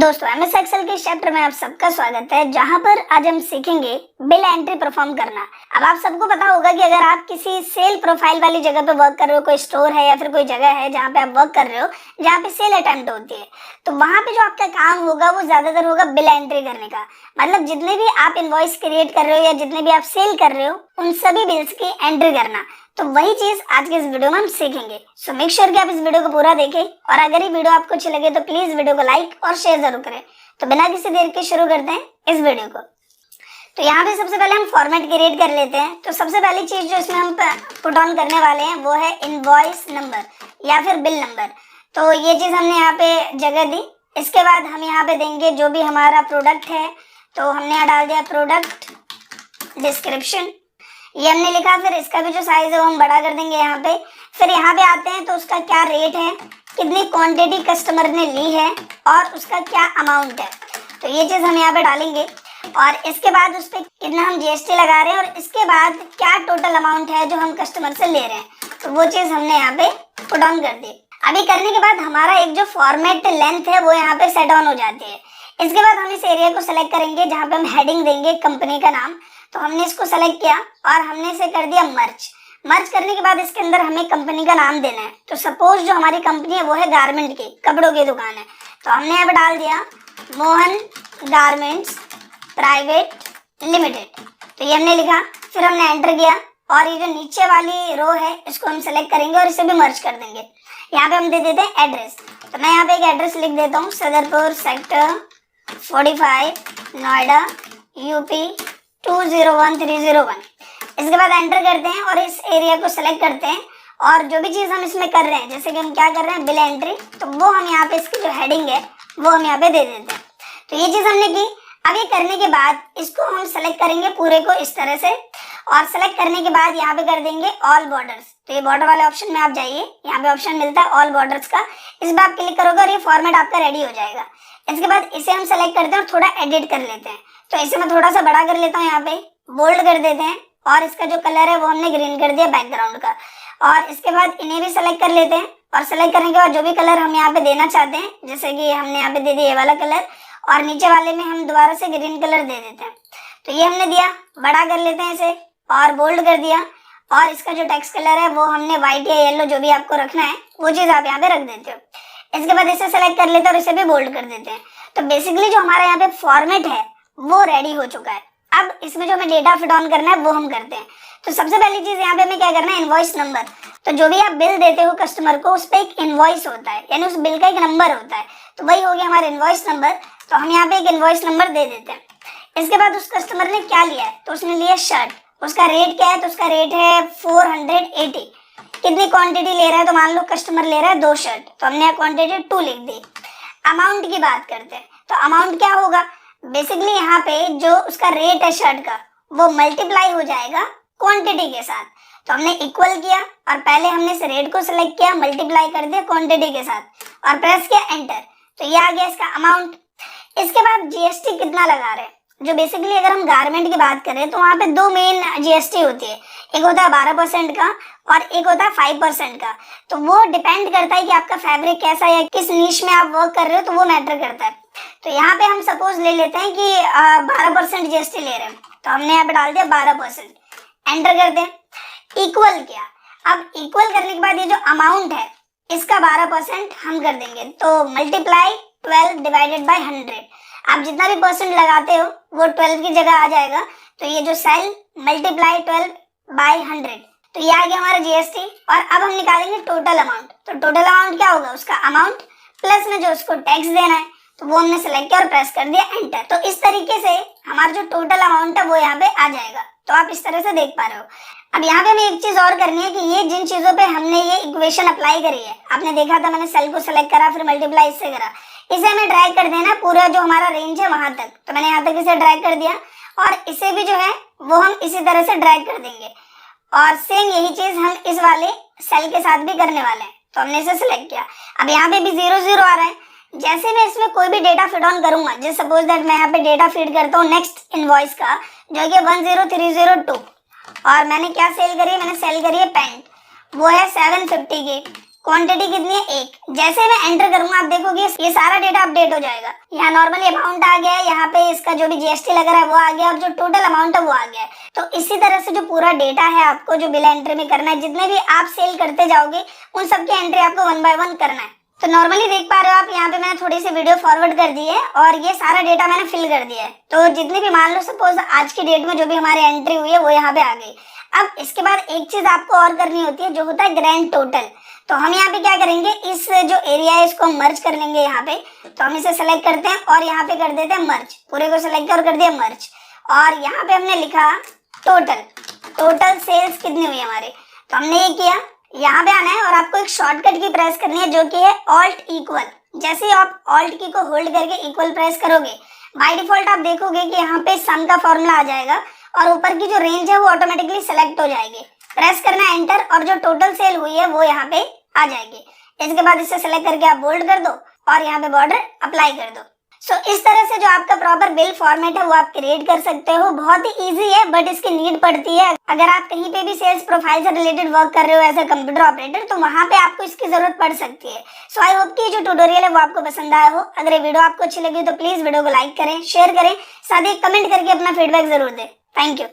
दोस्तों MS Excel के chapter में आप सबका स्वागत है, जहां पर आज हम सीखेंगे बिल एंट्री परफॉर्म करना। अब आप सबको पता होगा कि अगर आप किसी सेल प्रोफाइल वाली जगह पे वर्क कर रहे हो, कोई स्टोर है या फिर कोई जगह है जहां पे आप वर्क कर रहे हो, जहां पे सेल अटेम्प्ट होती है, तो वहां पे जो आपका काम होगा वो ज्यादातर होगा बिल एंट्री करने का। मतलब जितने भी आप इनवॉइस क्रिएट कर रहे हो या जितने भी आप सेल कर रहे हो, उन सभी बिल्स की एंट्री करना। तो वही चीज आज के इस वीडियो में हम सीखेंगे। सो मेक श्योर कि आप इस वीडियो को पूरा देखें, और अगर ये वीडियो आपको अच्छी लगे तो प्लीज वीडियो को लाइक और शेयर जरूर करें। तो बिना किसी देर के शुरू करते हैं इस वीडियो को। तो यहाँ पे सबसे पहले हम फॉर्मेट क्रिएट कर लेते हैं। तो सबसे पहली चीज जो इसमें हम पुट ऑन करने वाले हैं वो है इनवॉइस नंबर या फिर बिल नंबर। तो ये चीज हमने यहाँ पे जगह दी। इसके बाद हम यहाँ पे देंगे जो भी हमारा प्रोडक्ट है, तो हमने यहाँ डाल दिया प्रोडक्ट डिस्क्रिप्शन, ये हमने लिखा। फिर इसका भी जो साइज है वो हम बड़ा कर देंगे यहाँ पे। फिर यहाँ पे आते हैं तो उसका क्या रेट है, कितनी क्वांटिटी कस्टमर ने ली है और उसका क्या अमाउंट है, तो ये चीज हम यहाँ पे डालेंगे। और इसके बाद उस पर कितना हम जीएसटी लगा रहे हैं और इसके बाद क्या टोटल अमाउंट है जो हम कस्टमर से ले रहे हैं, तो वो चीज हमने यहाँ पे पुट ऑन कर दी। अभी करने के बाद हमारा एक जो फॉर्मेट लेंथ है वो यहाँ पे सेट ऑन हो जाती है। इसके बाद हम इस एरिया को सिलेक्ट करेंगे जहाँ पे हम हेडिंग देंगे कंपनी का नाम। तो हमने इसको सेलेक्ट किया और हमने इसे कर दिया मर्ज। मर्ज करने के बाद इसके अंदर हमें कंपनी का नाम देना है। तो सपोज जो हमारी कंपनी है वो है गारमेंट की, कपड़ों की दुकान है, तो हमने यहाँ पे डाल दिया मोहन गारमेंट्स प्राइवेट लिमिटेड। तो ये हमने लिखा, फिर हमने एंटर किया और ये जो नीचे वाली रो है इसको हम सेलेक्ट करेंगे और इसे भी मर्ज कर देंगे। यहाँ पे हम दे देते हैं एड्रेस। तो मैं यहाँ पे एक एड्रेस लिख देता हूँ, सदरपुर सेक्टर 45 नोएडा यूपी 201301। इसके बाद एंटर करते हैं और इस एरिया को सिलेक्ट करते हैं। और जो भी चीज हम इसमें कर रहे हैं, जैसे कि हम क्या कर रहे हैं बिल एंट्री, तो वो हम यहाँ पे इसकी जो हेडिंग है वो हम यहाँ पे दे देते हैं। तो ये चीज हमने की। अब ये करने के बाद इसको हम सेलेक्ट करेंगे पूरे को इस तरह से, और सेलेक्ट करने के बाद यहाँ पे कर देंगे ऑल बॉर्डर्स। तो ये बॉर्डर वाले ऑप्शन में आप जाइए, यहाँ पे ऑप्शन मिलता है ऑल बॉर्डर्स का, इस पर आप क्लिक करोगे और ये फॉर्मेट आपका रेडी हो जाएगा। इसके बाद इसे हम सेलेक्ट करते हैं और थोड़ा एडिट कर लेते हैं। तो इसे मैं थोड़ा सा बड़ा कर लेता हूँ, यहाँ पे बोल्ड कर देते हैं, और इसका जो कलर है वो हमने ग्रीन कर दिया बैकग्राउंड का। और इसके बाद इन्हें भी सेलेक्ट कर लेते हैं, और सेलेक्ट करने के बाद जो भी कलर हम यहाँ पे देना चाहते हैं, जैसे कि हमने यहाँ पे दे दिया ये वाला कलर, और नीचे वाले में हम दोबारा से ग्रीन कलर दे देते हैं। तो ये हमने दिया, बड़ा कर लेते हैं इसे और बोल्ड कर दिया। और इसका जो टेक्स्ट कलर है वो हमने व्हाइट या येलो जो भी आपको रखना है वो चीज आप यहाँ पे रख देते हो। इसके बाद इसे सेलेक्ट कर लेते हैं और इसे भी बोल्ड कर देते हैं। तो बेसिकली जो हमारा यहाँ पे फॉर्मेट है वो रेडी हो चुका है। अब इसमें जो हमें डेटा फिट ऑन करना है वो हम करते हैं। तो सबसे पहली चीज यहाँ पे हमें क्या करना है, इनवॉइस नंबर। तो जो भी आप बिल देते हो कस्टमर को, उस पर एक इनवॉइस होता है, यानी उस बिल का एक नंबर होता है, तो वही हो गया हमारा इनवॉइस नंबर। तो हम यहाँ पे एक इनवॉइस नंबर दे देते हैं। इसके बाद उस कस्टमर ने क्या लिया है, तो उसने लिया शर्ट, उसका रेट क्या है, तो उसका रेट है 480। कितनी क्वांटिटी ले रहा है, तो मान लो कस्टमर ले रहा है 2 शर्ट, तो हमने क्वांटिटी 2 लिख दी। अमाउंट की बात करते हैं, तो अमाउंट क्या होगा, बेसिकली यहाँ पे जो उसका रेट है शर्ट का वो मल्टीप्लाई हो जाएगा क्वांटिटी के साथ। तो हमने इक्वल किया और पहले हमने इस रेट को सिलेक्ट किया, मल्टीप्लाई कर दिया क्वांटिटी के साथ और प्रेस किया एंटर। तो ये आ गया इसका अमाउंट। इसके बाद जीएसटी कितना लगा रहे हैं, जो बेसिकली अगर हम गारमेंट की बात करें तो वहाँ पे 2 मेन जीएसटी होती है, एक होता है 12% का और एक होता है 5% का। तो वो डिपेंड करता है कि आपका फैब्रिक कैसा है, किस नीश में आप वर्क कर रहे हो, तो वो मैटर करता है। तो यहाँ पे हम सपोज ले लेते हैं कि 12% जीएसटी ले रहे हैं, तो हमने यहाँ पे डाल दिया 12%, एंटर कर दें, इक्वल किया। अब इक्वल करने के बाद ये जो अमाउंट है इसका 12% हम कर देंगे, तो मल्टीप्लाई 12 डिवाइडेड बाय 100। आप जितना भी परसेंट लगाते हो वो 12 की जगह आ जाएगा। तो ये जो सेल मल्टीप्लाई 12 बाय 100, तो ये आ गया हमारा जीएसटी। और अब हम निकालेंगे टोटल अमाउंट। तो टोटल अमाउंट क्या होगा, उसका अमाउंट प्लस में जो उसको टैक्स देना है, तो वो हमने सेलेक्ट किया और प्रेस कर दिया एंटर। तो इस तरीके से हमारा जो टोटल अमाउंट है वो यहाँ पे आ जाएगा। तो आप इस तरह से देख पा रहे हो। अब यहाँ पे हमें एक चीज और करनी है कि ये जिन चीजों पे हमने ये इक्वेशन अप्लाई करी है, आपने देखा था मैंने सेल को सेलेक्ट करा फिर मल्टीप्लाई इससे करा, इसे हमें ड्रैग कर देना पूरा जो हमारा रेंज है वहां तक। तो मैंने यहाँ तक इसे ड्रैग कर दिया और इसे भी जो है वो हम इसी तरह से ड्रैग कर देंगे। और सेम यही चीज हम इस वाले सेल के साथ भी करने वाले हैं। तो हमने इसे सिलेक्ट किया। अब यहाँ पे भी 00 आ रहा है। जैसे मैं इसमें कोई भी डेटा फिट ऑन करूंगा, जैसे सपोज दैट मैं यहाँ पे डेटा फीड करता हूँ नेक्स्ट इनवॉइस का जो कि 10302, और मैंने क्या सेल करी है, मैंने सेल करी है पैंट, वो है 750 की, क्वांटिटी कितनी है 1। जैसे मैं एंटर करूंगा आप देखोगे ये सारा डेटा अपडेट हो जाएगा। यहाँ नॉर्मली अमाउंट आ गया है, यहाँ पे इसका जो भी जीएसटी लग रहा है वो आ गया और जो टोटल अमाउंट है वो आ गया है। तो इसी तरह से जो पूरा डेटा है आपको जो बिल एंट्री में करना है, जितने भी आप सेल करते जाओगे उन सबकी एंट्री आपको 1 बाय 1 करना है। तो नॉर्मली देख पा रहे हो आप यहाँ पे मैंने थोड़ी सी वीडियो फॉरवर्ड कर दी है और ये सारा डेटा मैंने फिल कर दिया है। तो जितनी भी मान लो सपोज आज की डेट में जो भी हमारी एंट्री हुई है वो यहाँ पे आ गई। अब इसके बाद एक चीज आपको और करनी होती है जो होता है ग्रैंड टोटल। तो हम यहाँ पे क्या करेंगे, इस जो एरिया है इसको मर्ज कर लेंगे यहाँ पे। तो हम इसे सेलेक्ट करते हैं और यहाँ पे कर देते हैं मर्ज, पूरे को सेलेक्ट कर दिया मर्ज। और यहाँ पे हमने लिखा टोटल सेल्स कितनी हुई हमारे। तो हमने ये किया, यहाँ पे आना है और आपको एक शॉर्टकट की प्रेस करनी है जो कि है ऑल्ट इक्वल। जैसे ही आप ऑल्ट की को होल्ड करके इक्वल प्रेस करोगे बाय डिफॉल्ट आप देखोगे कि यहाँ पे सम का फॉर्मूला आ जाएगा और ऊपर की जो रेंज है वो ऑटोमेटिकली सेलेक्ट हो जाएगी। प्रेस करना एंटर और जो टोटल सेल हुई है वो यहाँ पे आ जाएगी। इसके बाद इसे सेलेक्ट करके आप बोल्ड कर दो और यहाँ पे बॉर्डर अप्लाई कर दो। सो इस तरह से जो आपका प्रॉपर बिल फॉर्मेट है वो आप क्रिएट कर सकते हो। बहुत ही इजी है बट इसकी नीड पड़ती है अगर आप कहीं पे भी सेल्स प्रोफाइल से रिलेटेड वर्क कर रहे हो एज अ कंप्यूटर ऑपरेटर, तो वहां पे आपको इसकी जरूरत पड़ सकती है। सो आई होप कि जो ट्यूटोरियल है वो आपको पसंद आया हो। अगर ये वीडियो आपको अच्छी लगी तो प्लीज वीडियो को लाइक करें, शेयर करें, साथ ही कमेंट करके अपना फीडबैक जरूर दें। Thank you.